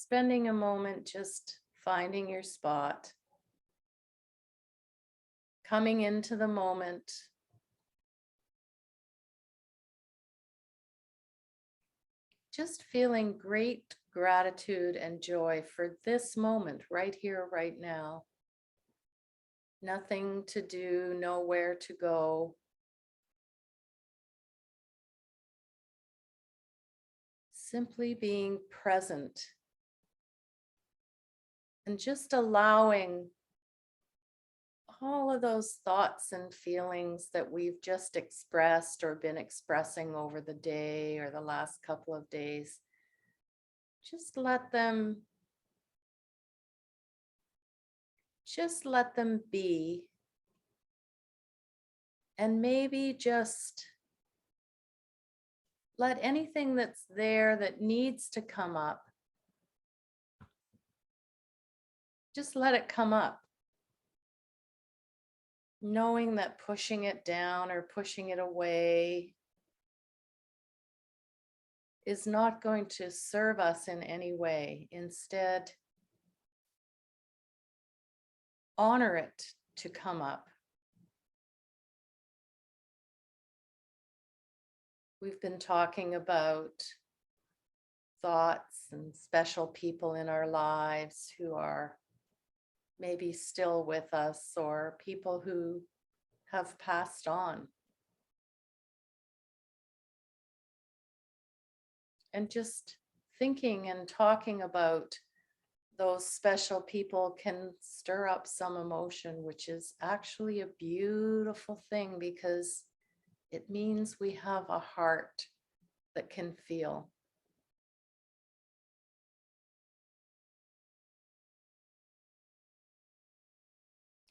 spending a moment just finding your spot, coming into the moment, just feeling great gratitude and joy for this moment right here, right now. Nothing to do, nowhere to go. Simply being present and just allowing all of those thoughts and feelings that we've just expressed or been expressing over the day or the last couple of days. Just let them be, and maybe just let anything that's there that needs to come up, just let it come up, knowing that pushing it down or pushing it away is not going to serve us in any way. Instead, honor it to come up. We've been talking about thoughts and special people in our lives who are maybe still with us, or people who have passed on. And just thinking and talking about those special people can stir up some emotion, which is actually a beautiful thing because it means we have a heart that can feel.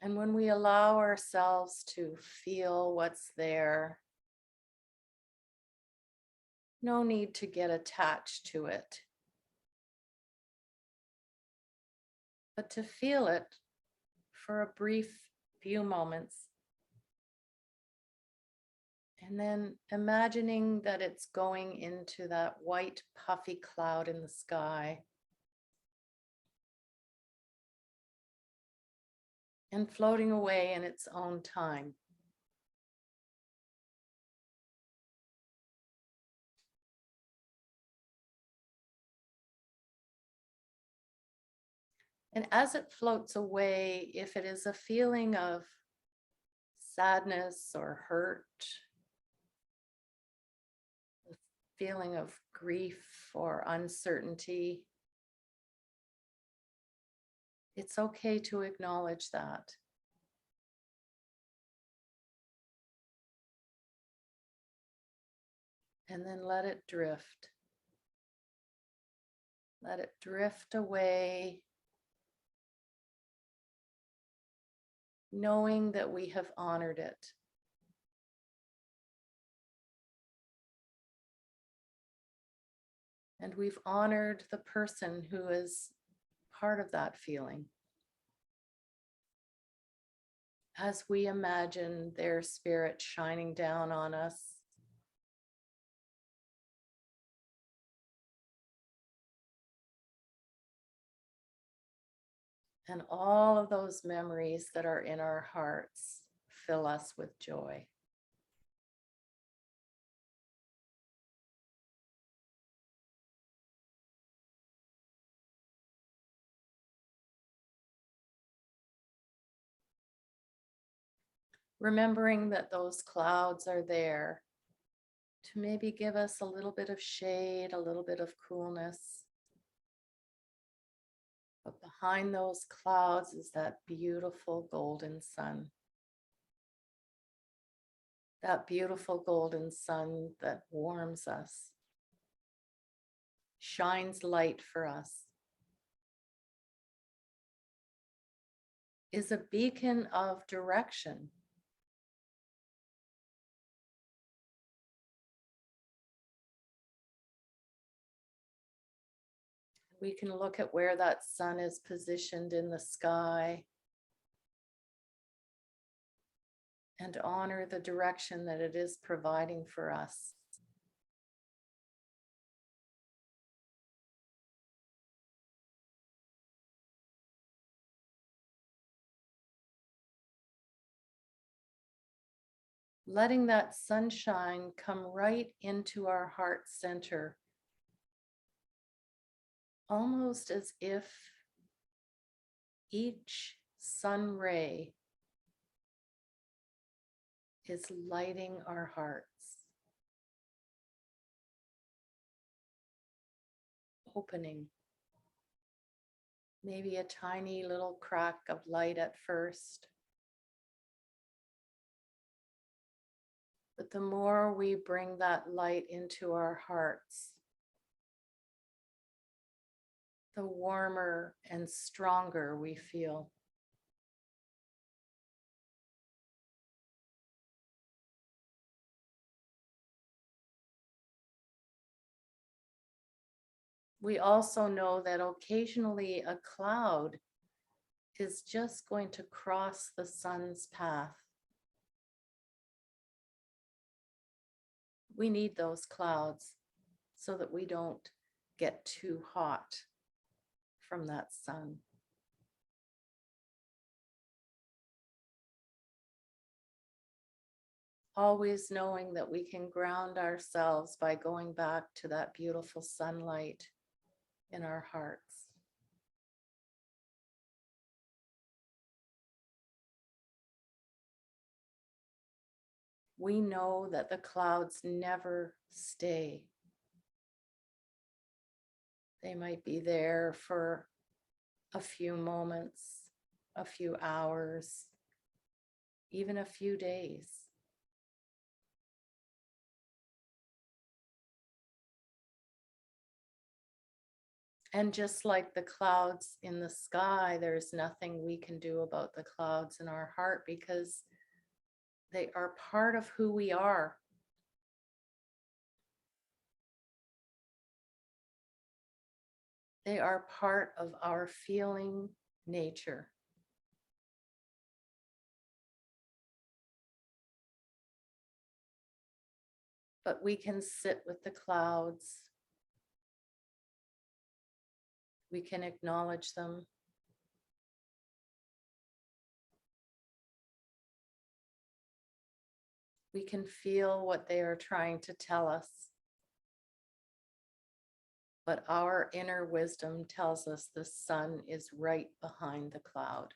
And when we allow ourselves to feel what's there, no need to get attached to it, but to feel it for a brief few moments. And then imagining that it's going into that white puffy cloud in the sky and floating away in its own time. And as it floats away, if it is a feeling of sadness or hurt, a feeling of grief or uncertainty, it's okay to acknowledge that. And then let it drift. Let it drift away, knowing that we have honored it. And we've honored the person who is part of that feeling. As we imagine their spirit shining down on us, and all of those memories that are in our hearts fill us with joy. Remembering that those clouds are there to maybe give us a little bit of shade, a little bit of coolness. But behind those clouds is that beautiful golden sun. That beautiful golden sun that warms us, shines light for us, is a beacon of direction. We can look at where that sun is positioned in the sky and honor the direction that it is providing for us. letting that sunshine come right into our heart center, almost as if each sun ray is lighting our hearts, opening maybe a tiny little crack of light at first. But the more we bring that light into our hearts, the warmer and stronger we feel. We also know that occasionally a cloud is just going to cross the sun's path. We need those clouds so that we don't get too hot from that sun. Always knowing that we can ground ourselves by going back to that beautiful sunlight in our hearts. We know that the clouds never stay. They might be there for a few moments, a few hours, even a few days. And just like the clouds in the sky, there's nothing we can do about the clouds in our heart because they are part of who we are. They are part of our feeling nature. But we can sit with the clouds. We can acknowledge them. We can feel what they are trying to tell us. But our inner wisdom tells us the sun is right behind the cloud.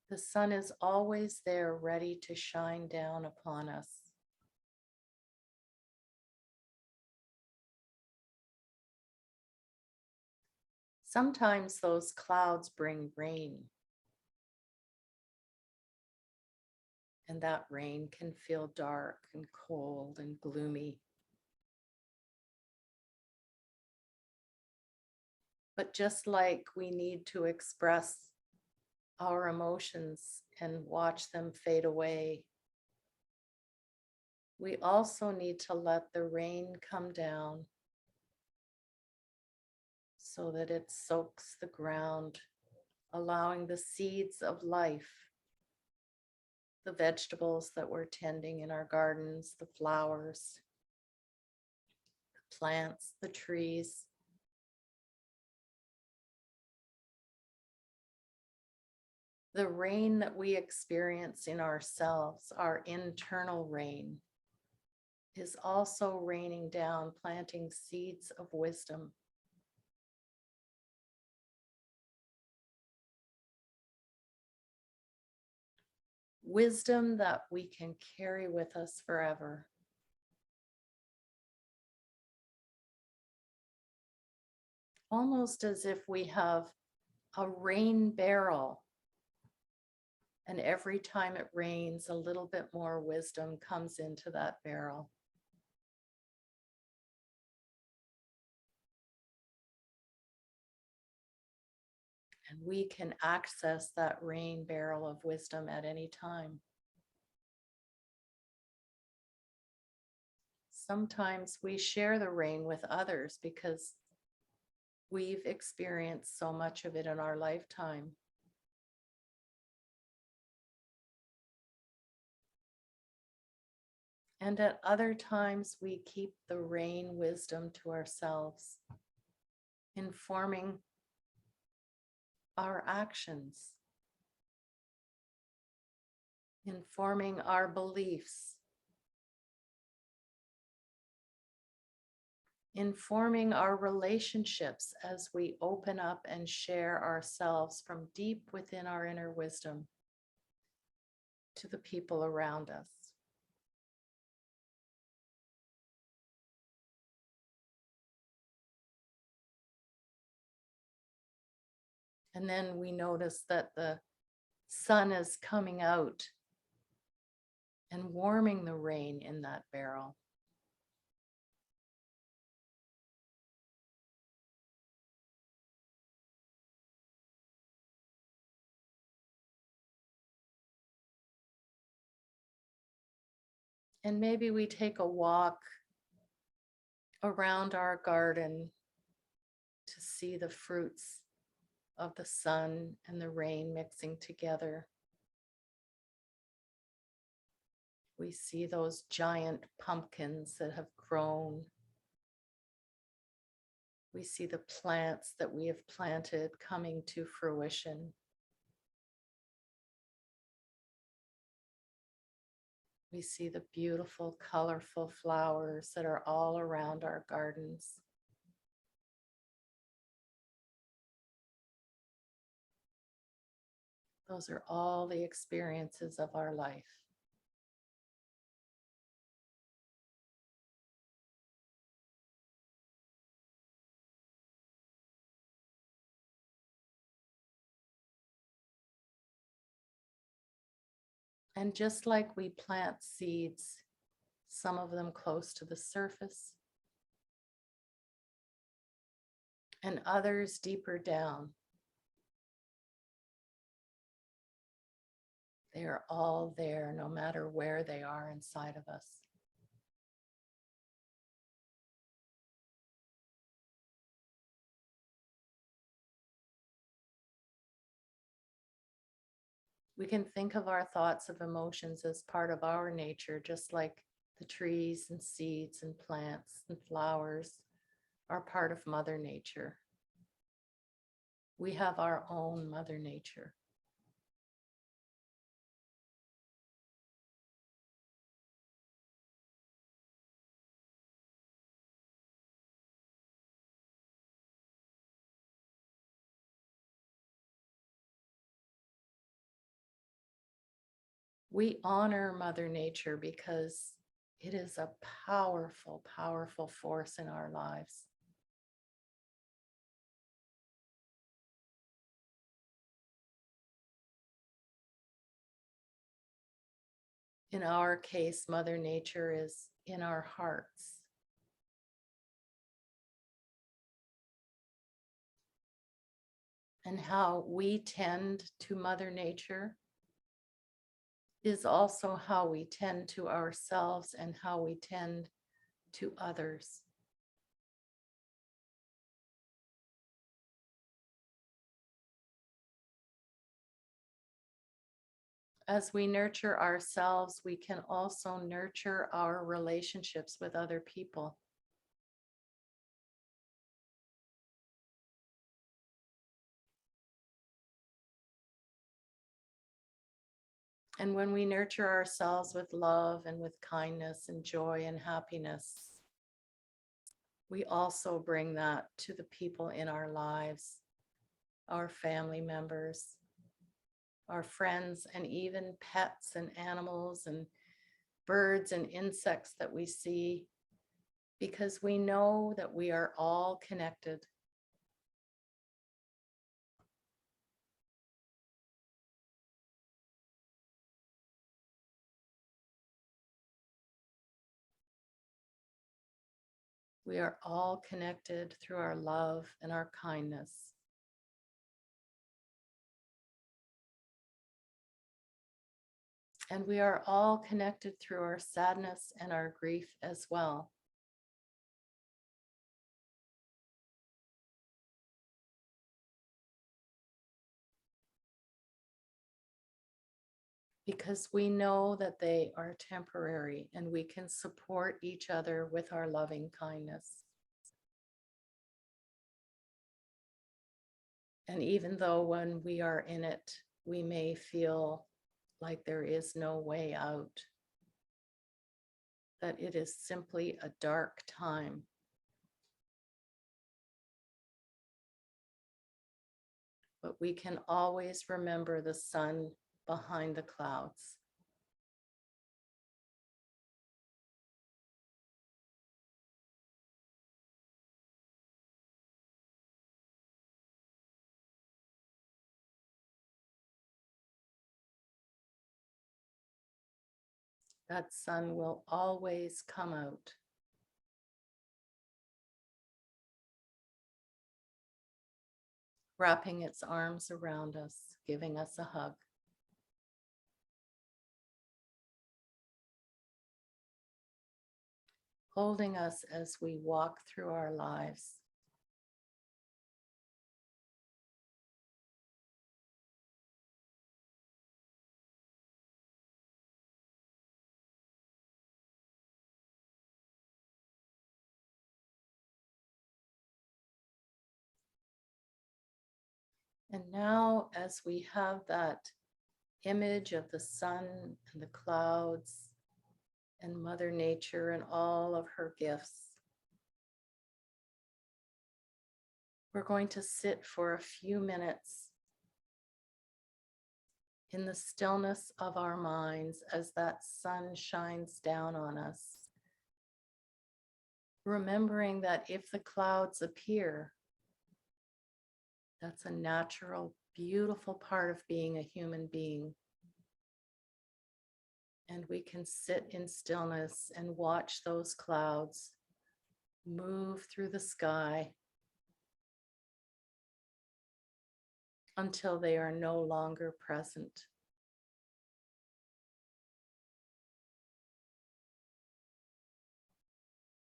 The sun is always there, ready to shine down upon us. Sometimes those clouds bring rain, and that rain can feel dark and cold and gloomy. But just like we need to express our emotions and watch them fade away, we also need to let the rain come down so that it soaks the ground, allowing the seeds of life, the vegetables that we're tending in our gardens, the flowers, the plants, the trees, the rain that we experience in ourselves, our internal rain, is also raining down, planting seeds of wisdom. Wisdom that we can carry with us forever. Almost as if we have a rain barrel, and every time it rains, a little bit more wisdom comes into that barrel. And we can access that rain barrel of wisdom at any time. Sometimes we share the rain with others because we've experienced so much of it in our lifetime. And at other times, we keep the rain wisdom to ourselves, informing our actions, informing our beliefs, informing our relationships as we open up and share ourselves from deep within our inner wisdom to the people around us. And then we notice that the sun is coming out and warming the rain in that barrel. And maybe we take a walk around our garden to see the fruits of the sun and the rain mixing together. We see those giant pumpkins that have grown. We see the plants that we have planted coming to fruition. We see the beautiful, colorful flowers that are all around our gardens. Those are all the experiences of our life. And just like we plant seeds, some of them close to the surface and others deeper down, they are all there no matter where they are inside of us. We can think of our thoughts of emotions as part of our nature, just like the trees and seeds and plants and flowers are part of Mother Nature. We have our own Mother Nature. We honor Mother Nature because it is a powerful, powerful force in our lives. In our case, Mother Nature is in our hearts. And how we tend to Mother Nature is also how we tend to ourselves and how we tend to others. As we nurture ourselves, we can also nurture our relationships with other people. And when we nurture ourselves with love and with kindness and joy and happiness, we also bring that to the people in our lives, our family members, our friends, and even pets and animals and birds and insects that we see, because we know that we are all connected. We are all connected through our love and our kindness. And we are all connected through our sadness and our grief as well. because we know that they are temporary and we can support each other with our loving kindness. And even though when we are in it, we may feel like there is no way out, that it is simply a dark time. But we can always remember the sun behind the clouds. That sun will always come out. Wrapping its arms around us, giving us a hug. Holding us as we walk through our lives. And now, as we have that image of the sun and the clouds and Mother Nature and all of her gifts, we're going to sit for a few minutes in the stillness of our minds as that sun shines down on us, remembering that if the clouds appear, that's a natural, beautiful part of being a human being. And we can sit in stillness and watch those clouds move through the sky until they are no longer present.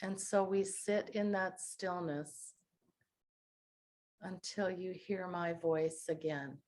And so we sit in that stillness until you hear my voice again.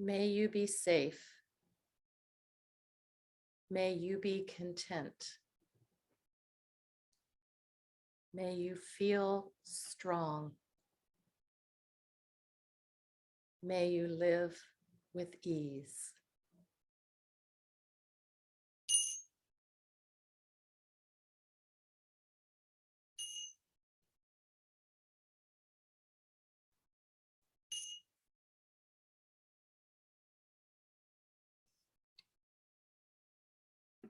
May you be safe. May you be content. May you feel strong. May you live with ease.